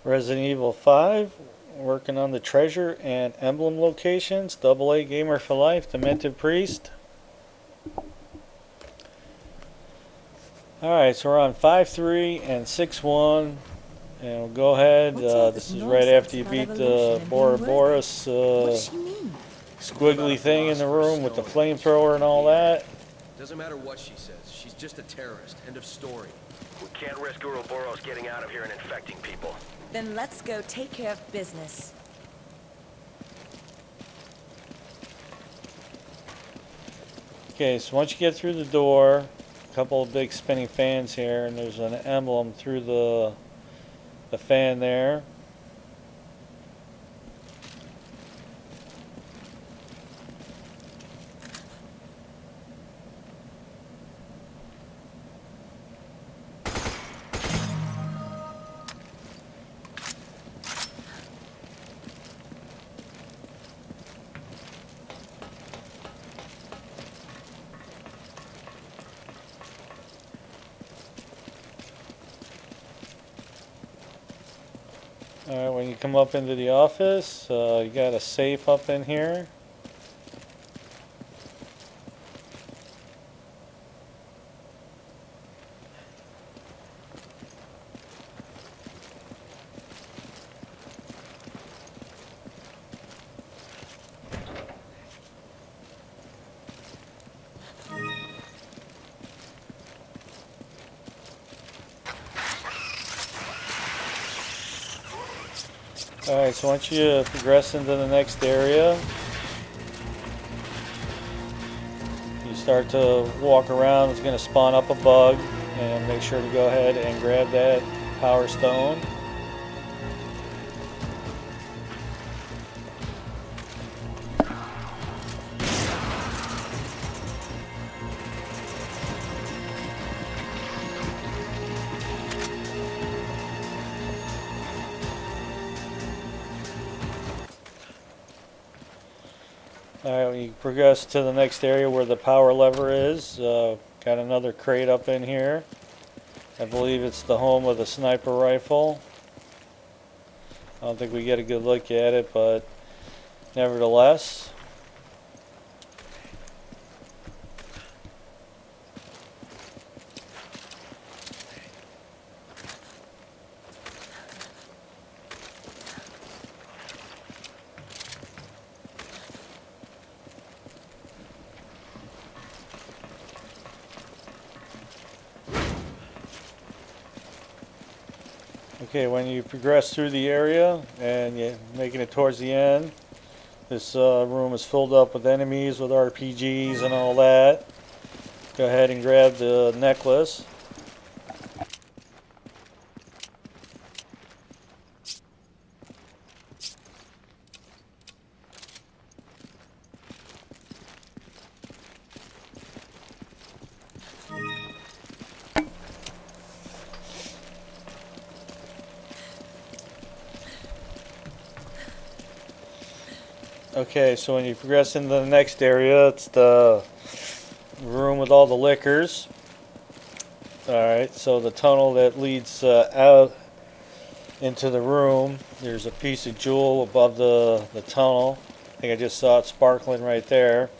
Resident Evil 5, working on the Treasure and Emblem locations. AA Gamer for Life, Demented Priest. Alright, so we're on 5-3 and 6-1. And we'll go ahead. This is right after you beat the Boris squiggly thing in the room with the flamethrower and all that. Doesn't matter what she says. She's just a terrorist. End of story. We can't risk Ouroboros getting out of here and infecting people. Then let's go take care of business. Okay, so once you get through the door, a couple of big spinning fans here, and there's an emblem through the fan there. Alright, when you come up into the office, you got a safe up in here. Alright, so once you progress into the next area, you start to walk around. It's going to spawn up a bug, and make sure to go ahead and grab that power stone. Alright, we progress to the next area where the power lever is. Got another crate up in here. I believe it's the home of the sniper rifle. I don't think we get a good look at it, but nevertheless. Okay, when you progress through the area and you're making it towards the end, this room is filled up with enemies with RPGs and all that. Go ahead and grab the necklace. Okay, so when you progress into the next area, it's the room with all the liquors. Alright, so the tunnel that leads out into the room, there's a piece of jewel above the tunnel. I think I just saw it sparkling right there.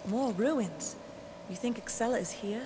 More ruins. You think Excella is here?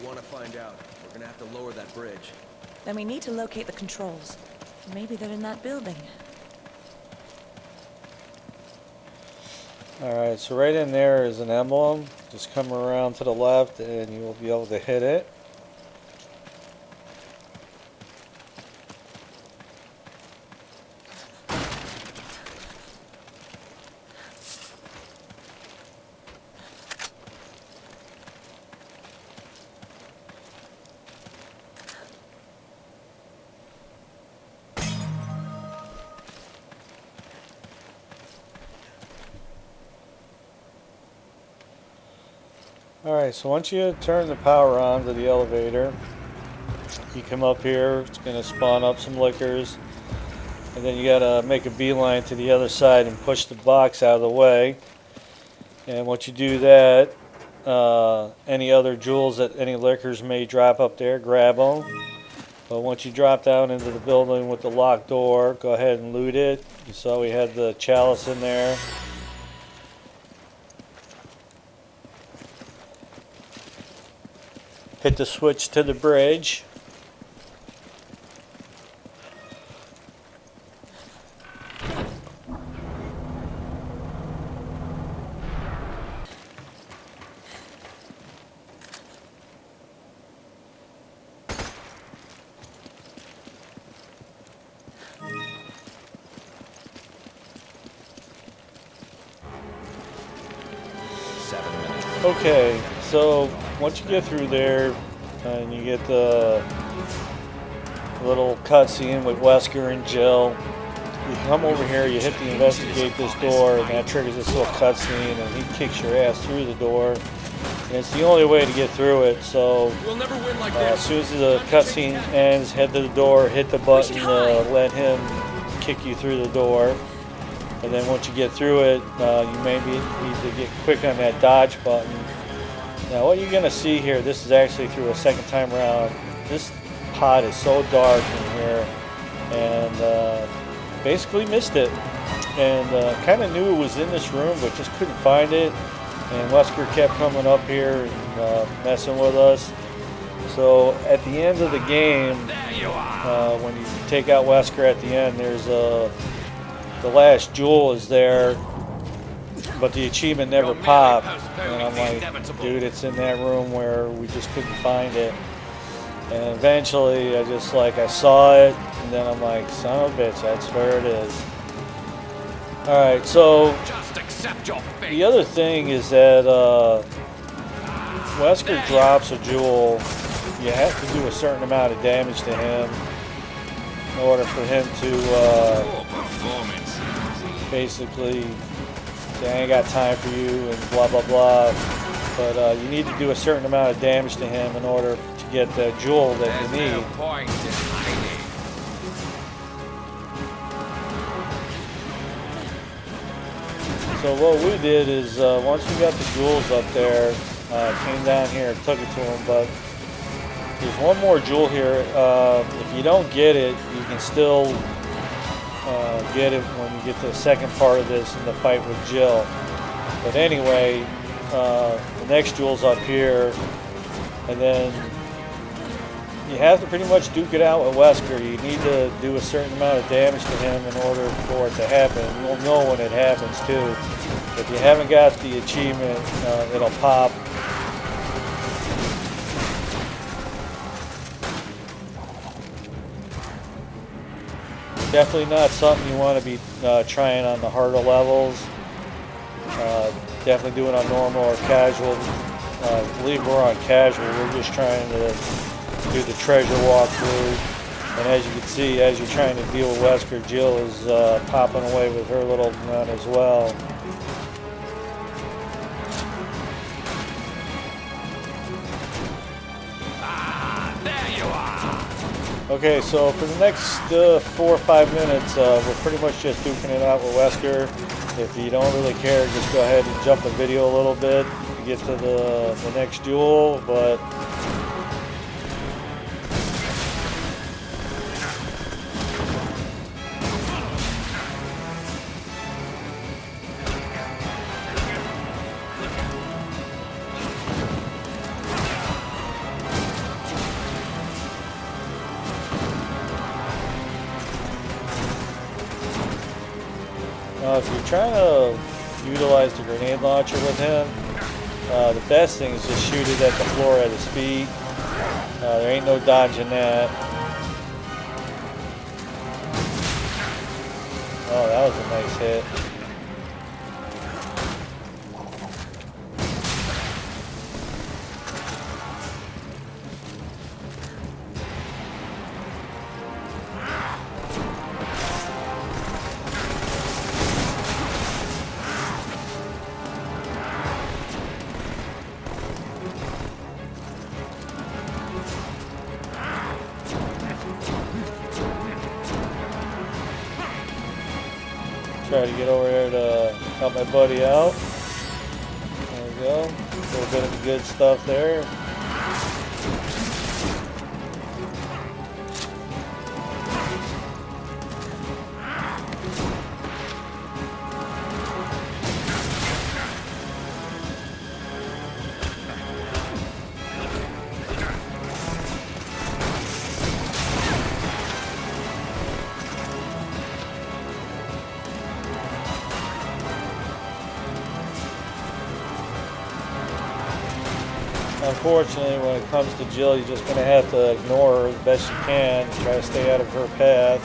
want to find out. We're gonna have to lower that bridge. Then we need to locate the controls. Maybe they're in that building. Alright, so right in there is an emblem. Just come around to the left and you will be able to hit it. Alright, so once you turn the power on to the elevator, you come up here, it's going to spawn up some liquors, and then you got to make a beeline to the other side and push the box out of the way. And once you do that, any other jewels that any liquors may drop up there, grab them. But once you drop down into the building with the locked door, go ahead and loot it. You saw we had the chalice in there. Hit the switch to the bridge. Okay, so once you get through there and you get the little cutscene with Wesker and Jill, you come over here, you hit the investigate this door, and that triggers this little cutscene, and he kicks your ass through the door. And it's the only way to get through it, so We'll never win like as this. soon as the cutscene ends, head to the door, hit the button, let him kick you through the door. And then once you get through it, you maybe need to get quick on that dodge button. Now what you're going to see here, this is actually through a second time around. This pod is so dark in here, and basically missed it. And kind of knew it was in this room, but just couldn't find it. And Wesker kept coming up here and messing with us. So at the end of the game, when you take out Wesker at the end, there's the last jewel is there, but the achievement never popped. And I'm like, dude, it's in that room where we just couldn't find it. And eventually I saw it, and then I'm like, son of a bitch, that's where it is. Alright, so the other thing is that Wesker drops a jewel. You have to do a certain amount of damage to him in order for him to basically say, I ain't got time for you and blah blah blah. But you need to do a certain amount of damage to him in order to get the jewel that you need. So what we did is once we got the jewels up there, came down here and took it to him, but there's one more jewel here. If you don't get it, you can still get it when you get to the second part of this in the fight with Jill. But anyway, the next jewel's up here, and then you have to pretty much duke it out with Wesker. You need to do a certain amount of damage to him in order for it to happen. You'll know when it happens too. If you haven't got the achievement, it'll pop. Definitely not something you want to be trying on the harder levels. Definitely do it on normal or casual. I believe we're on casual. We're just trying to do the treasure walkthrough. And as you can see, as you're trying to deal with Wesker, Jill is popping away with her little gun as well. Okay, so for the next 4 or 5 minutes, we're pretty much just duking it out with Wesker. If you don't really care, just go ahead and jump the video a little bit to get to the next jewel, but Now, if you're trying to utilize the grenade launcher with him, the best thing is just shoot it at the floor at his feet. There ain't no dodging that. Oh, that was a nice hit. Try to get over there to help my buddy out. There we go. A little bit of the good stuff there. Unfortunately, when it comes to Jill, you're just going to have to ignore her the best you can and try to stay out of her path.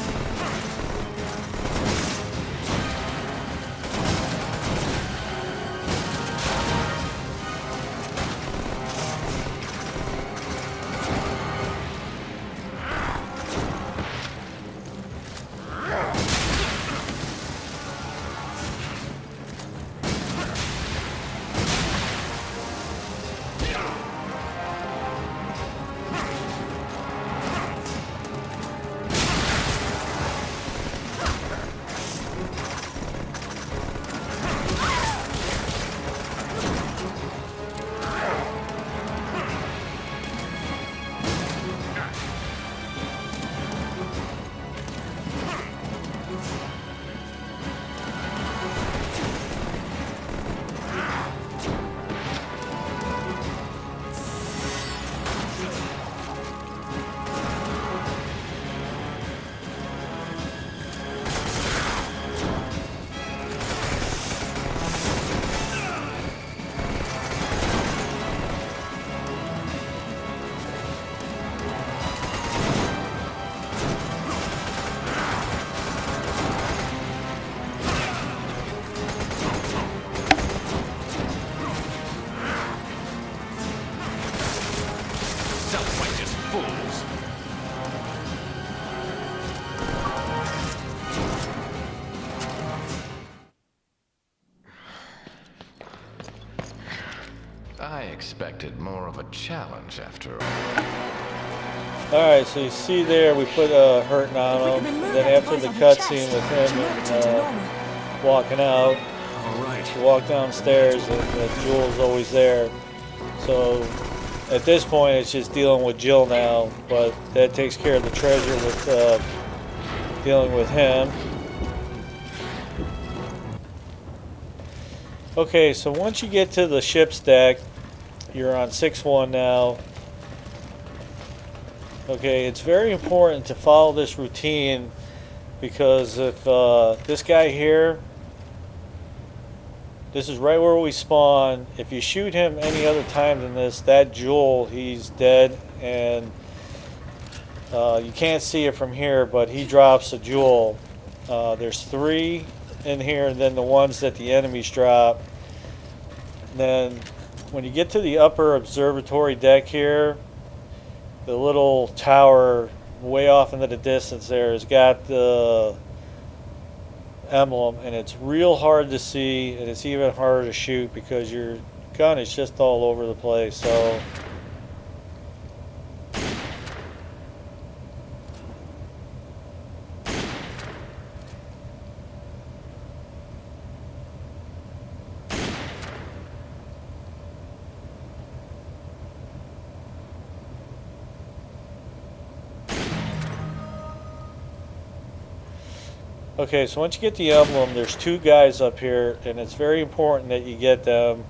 Self-righteous fools. I expected more of a challenge after all. Alright, so you see there we put a hurting on him. And then after the cutscene with him walking out, you walk downstairs and the jewel's always there. So at this point it's just dealing with Jill now, but that takes care of the treasure with dealing with him. Okay, so once you get to the ship's deck, you're on 6-1 now. Okay, it's very important to follow this routine because if this guy here, this is right where we spawn. If you shoot him any other time than this, that jewel, he's dead, and you can't see it from here, but he drops a jewel. There's 3 in here, and then the ones that the enemies drop. Then when you get to the upper observatory deck here, the little tower way off into the distance there has got the emblem, and it's real hard to see, and it's even harder to shoot because your gun is just all over the place. So okay, so once you get the emblem, there's 2 guys up here, and it's very important that you get them.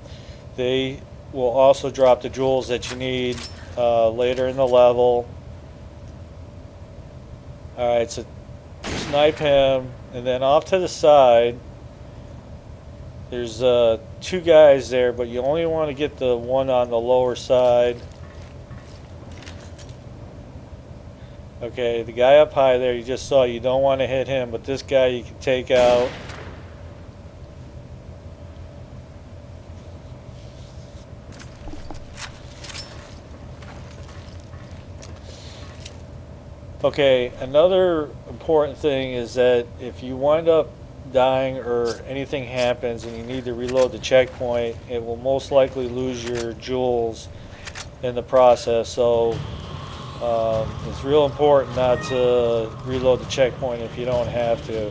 They will also drop the jewels that you need later in the level. Alright, so snipe him, and then off to the side, There's two guys there, but you only want to get the one on the lower side. Okay, the guy up high there you just saw, you don't want to hit him, but this guy you can take out. Okay, another important thing is that if you wind up dying or anything happens and you need to reload the checkpoint, it will most likely lose your jewels in the process. So it's real important not to reload the checkpoint if you don't have to.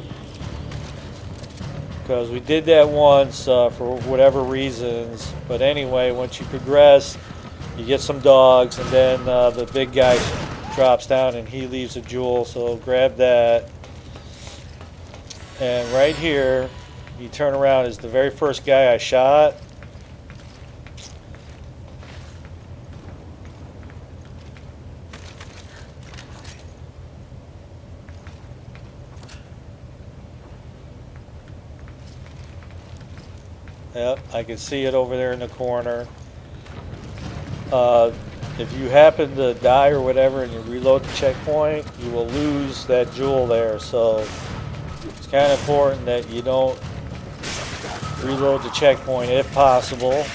Because we did that once for whatever reasons. But anyway, once you progress, you get some dogs, and then the big guy drops down and he leaves a jewel, so grab that. And right here, you turn around, is the very first guy I shot. Yep, I can see it over there in the corner. If you happen to die or whatever and you reload the checkpoint, you will lose that jewel there. So it's kind of important that you don't reload the checkpoint if possible.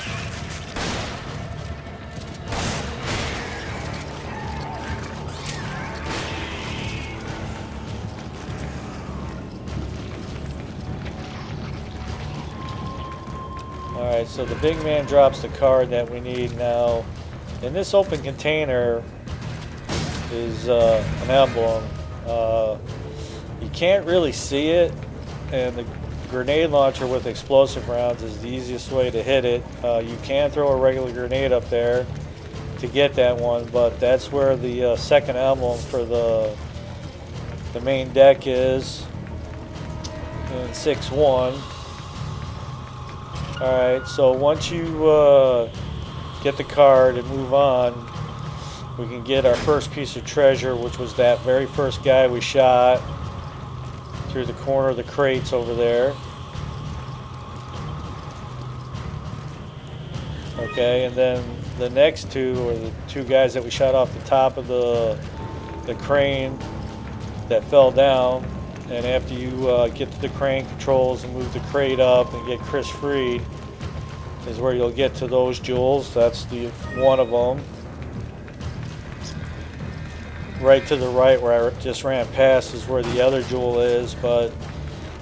Alright, so the big man drops the card that we need now. In this open container is an emblem. You can't really see it, and the grenade launcher with explosive rounds is the easiest way to hit it. You can throw a regular grenade up there to get that one, but that's where the second emblem for the main deck is in 6-1. Alright, so once you get the card and move on, we can get our first piece of treasure, which was that very first guy we shot through the corner of the crates over there. Okay, and then the next two are the two guys that we shot off the top of the crane that fell down. And after you get to the crane controls and move the crate up and get Chris freed, is where you'll get to those jewels. That's the one of them. Right to the right where I just ran past is where the other jewel is, but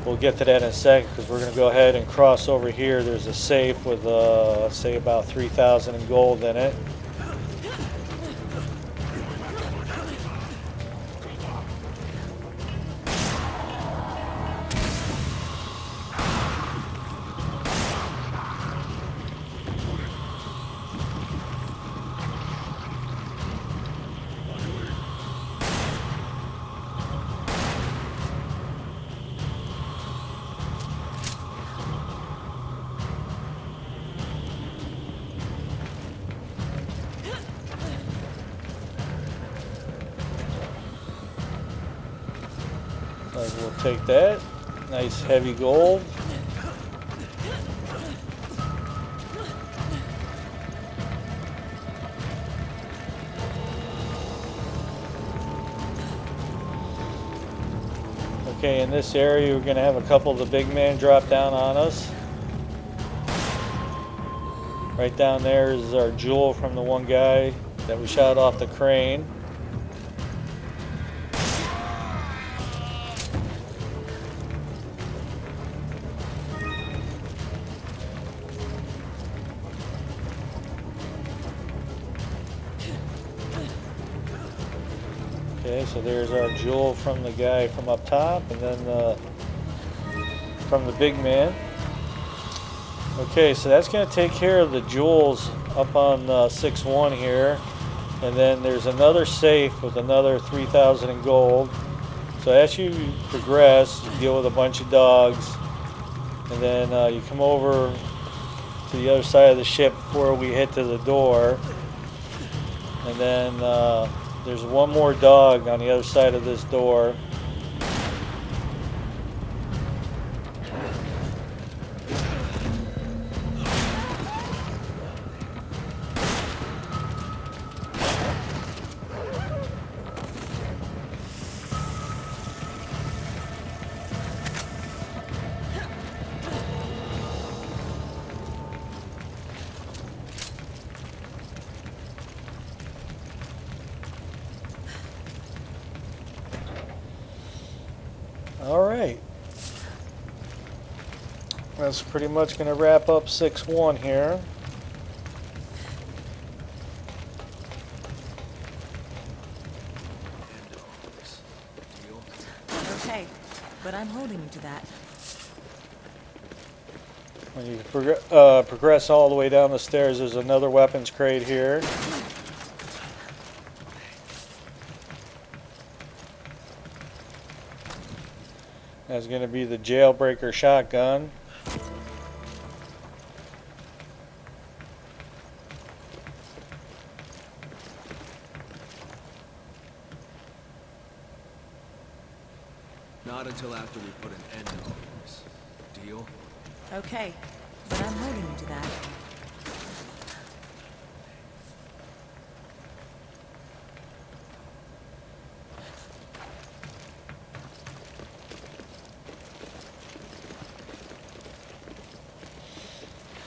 we'll get to that in a second because we're going to go ahead and cross over here. There's a safe with, say, about 3,000 in gold in it. We'll take that. Nice heavy gold. Okay, in this area we're going to have a couple of the big men drop down on us. Right down there is our jewel from the one guy that we shot off the crane. Okay, so there's our jewel from the guy from up top, and then from the big man. Okay, so that's going to take care of the jewels up on 6-1 here. And then there's another safe with another 3,000 in gold. So as you progress, you deal with a bunch of dogs. And then you come over to the other side of the ship before we hit to the door. And then there's one more dog on the other side of this door. Alright. That's pretty much going to wrap up 6-1 here. End all this. Deal? Okay, but I'm holding you to that. When you progress all the way down the stairs, there's another weapons crate here. That's going to be the jailbreaker shotgun. Not until after we put an end to all this. Deal? Okay, but I'm holding you to that.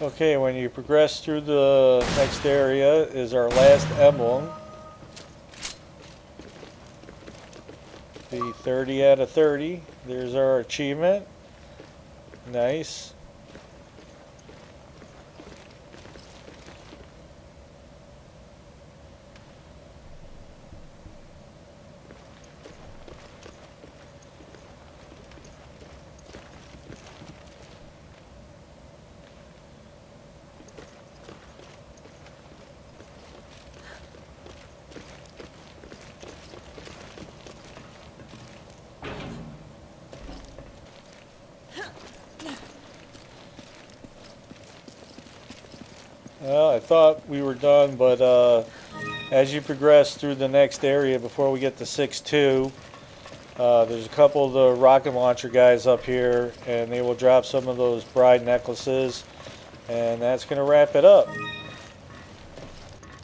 Okay, when you progress through the next area is our last emblem. The 30 out of 30. There's our achievement. Nice. Well, I thought we were done, but as you progress through the next area before we get to 6-2, there's a couple of the rocket launcher guys up here, and they will drop some of those bride necklaces, and that's going to wrap it up.